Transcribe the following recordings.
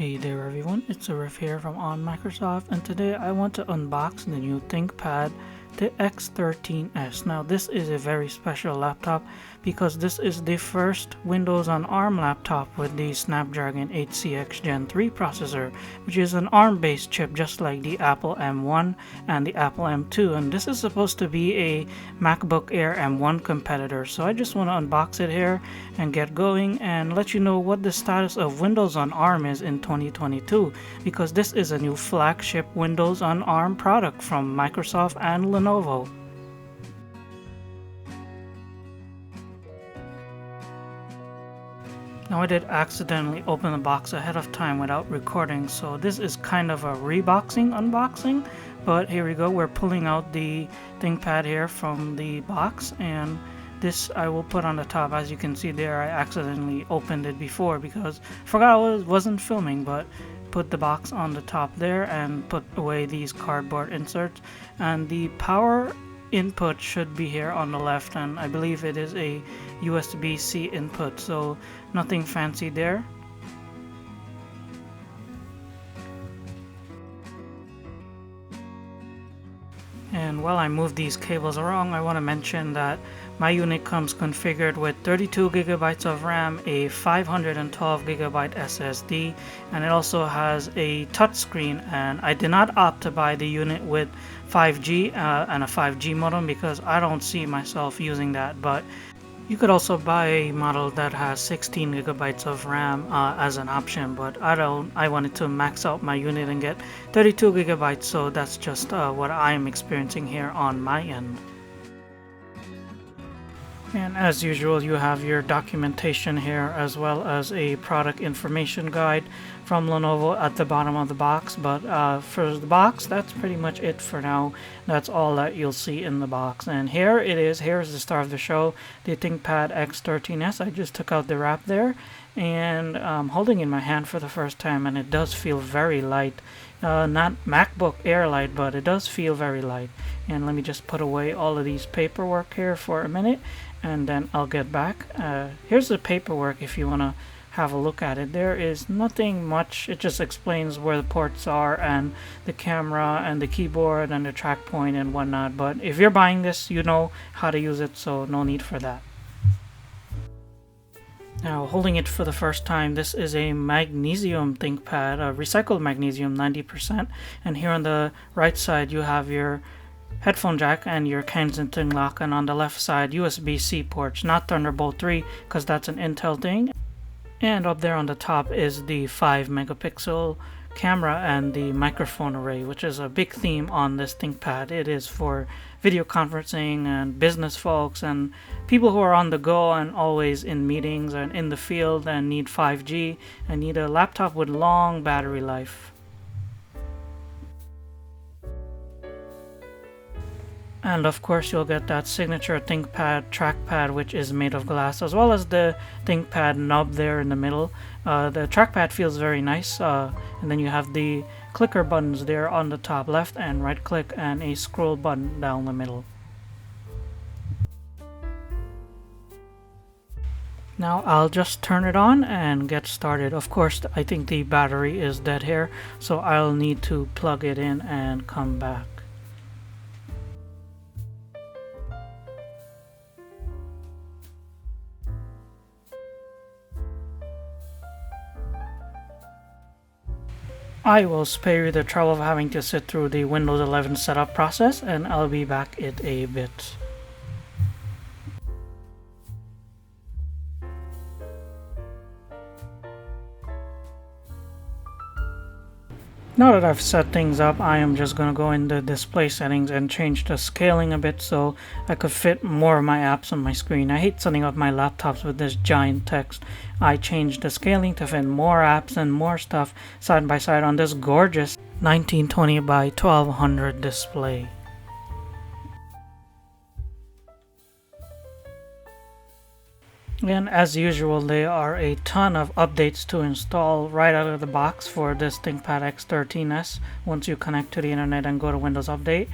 Hey there everyone, it's Arif here from On Microsoft, and today I want to unbox the new ThinkPad, the X13s. Now this is a very special laptop because this is the first Windows on ARM laptop with the Snapdragon 8cx Gen 3 processor, which is an ARM based chip just like the Apple M1 and the Apple M2, and this is supposed to be a MacBook Air M1 competitor. So I just want to unbox it here and get going and let you know what the status of Windows on ARM is in 2022, because this is a new flagship Windows on ARM product from Microsoft and Lenovo. Now I did accidentally open the box ahead of time without recording, so this is kind of a reboxing unboxing, but here we go. We're pulling out the ThinkPad here from the box, and this I will put on the top. As you can see there, I accidentally opened it before because I forgot I wasn't filming, but put the box on the top there and put away these cardboard inserts, and the power input should be here on the left, and I believe it is a USB-C input, so nothing fancy there. And while I move these cables around, I want to mention that my unit comes configured with 32 gigabytes of RAM, a 512 gigabyte SSD, and it also has a touchscreen. And I did not opt to buy the unit with 5G and a 5G modem because I don't see myself using that, but you could also buy a model that has 16 gigabytes of RAM as an option, but I wanted to max out my unit and get 32 gigabytes, so that's just what I am experiencing here on my end. And as usual, you have your documentation here as well as a product information guide from Lenovo at the bottom of the box. But for the box, that's pretty much it for now. That's all that you'll see in the box. And here it is. Here's the star of the show, the ThinkPad X13s. I just took out the wrap there and I'm holding it in my hand for the first time, and it does feel very light. Not MacBook Air light, but it does feel very light. And let me just put away all of these paperwork here for a minute, and then I'll get back. Here's the paperwork if you want to have a look at it. There is nothing much. It just explains where the ports are and the camera and the keyboard and the track point and whatnot. But if you're buying this, you know how to use it, so no need for that. Now, holding it for the first time, this is a magnesium ThinkPad, a recycled magnesium 90%. And here on the right side, you have your headphone jack and your Kensington lock, and on the left side USB-C ports, not Thunderbolt 3 because that's an Intel thing. And up there on the top is the 5 megapixel camera and the microphone array, which is a big theme on this ThinkPad. It is for video conferencing and business folks and people who are on the go and always in meetings and in the field and need 5G and need a laptop with long battery life. And of course you'll get that signature ThinkPad trackpad, which is made of glass, as well as the ThinkPad nub there in the middle. The trackpad feels very nice, and then you have the clicker buttons there on the top left and right click, and a scroll button down the middle. Now I'll just turn it on and get started. Of course, I think the battery is dead here, so I'll need to plug it in and come back. I will spare you the trouble of having to sit through the Windows 11 setup process, and I'll be back in a bit. Now that I've set things up, I am just going to go in the display settings and change the scaling a bit so I could fit more of my apps on my screen. I hate setting up my laptops with this giant text. I changed the scaling to fit more apps and more stuff side by side on this gorgeous 1920 by 1200 display. And as usual, there are a ton of updates to install right out of the box for this ThinkPad X13s once you connect to the internet and go to Windows Update.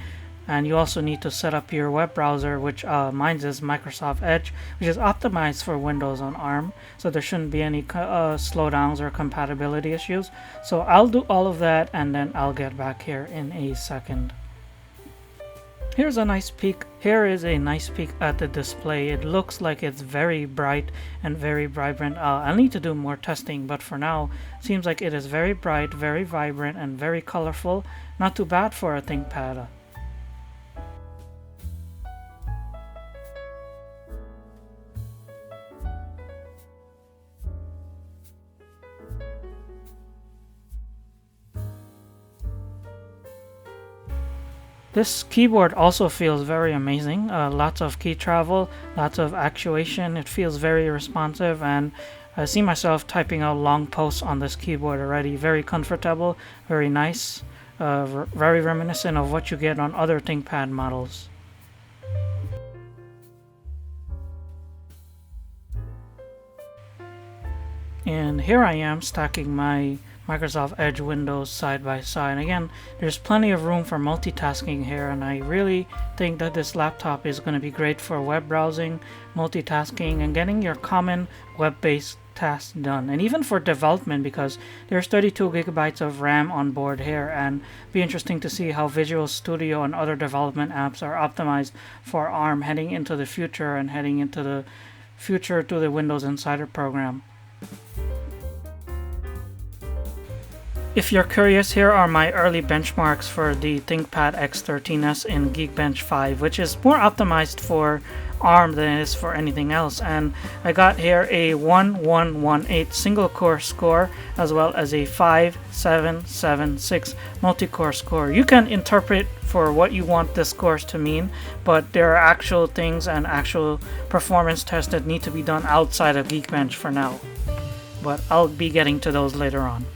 And you also need to set up your web browser, which mine is Microsoft Edge, which is optimized for Windows on ARM, so there shouldn't be any slowdowns or compatibility issues. So I'll do all of that, and then I'll get back here in a second. Here's a nice peek. Here is a nice peek at the display. It looks like it's very bright and very vibrant. I'll need to do more testing, but for now, it seems like it is very bright, very vibrant, and very colorful. Not too bad for a ThinkPad. This keyboard also feels very amazing. Lots of key travel, lots of actuation. It feels very responsive, and I see myself typing out long posts on this keyboard already. Very comfortable, very nice, very reminiscent of what you get on other ThinkPad models. And here I am stacking my Microsoft Edge windows side by side. And again, there's plenty of room for multitasking here, and I really think that this laptop is going to be great for web browsing, multitasking, and getting your common web-based tasks done, and even for development, because there's 32 gigabytes of RAM on board here, and be interesting to see how Visual Studio and other development apps are optimized for ARM heading into the future and heading into the future to the Windows Insider program. If you're curious, here are my early benchmarks for the ThinkPad X13s in Geekbench 5, which is more optimized for ARM than it is for anything else. And I got here a 1118 single core score, as well as a 5776 multi-core score. You can interpret for what you want the scores to mean, but there are actual things and actual performance tests that need to be done outside of Geekbench for now. But I'll be getting to those later on.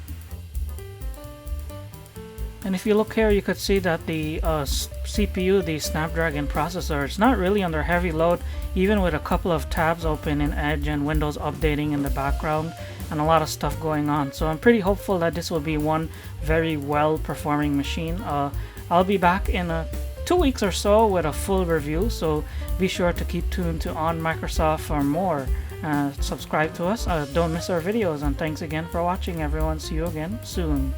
And if you look here, you could see that the CPU, the Snapdragon processor, is not really under heavy load, even with a couple of tabs open in Edge and Windows updating in the background and a lot of stuff going on. So I'm pretty hopeful that this will be one very well performing machine. I'll be back in 2 weeks or so with a full review, so be sure to keep tuned to On Microsoft for more. Subscribe to us, don't miss our videos, and thanks again for watching, everyone. See you again soon.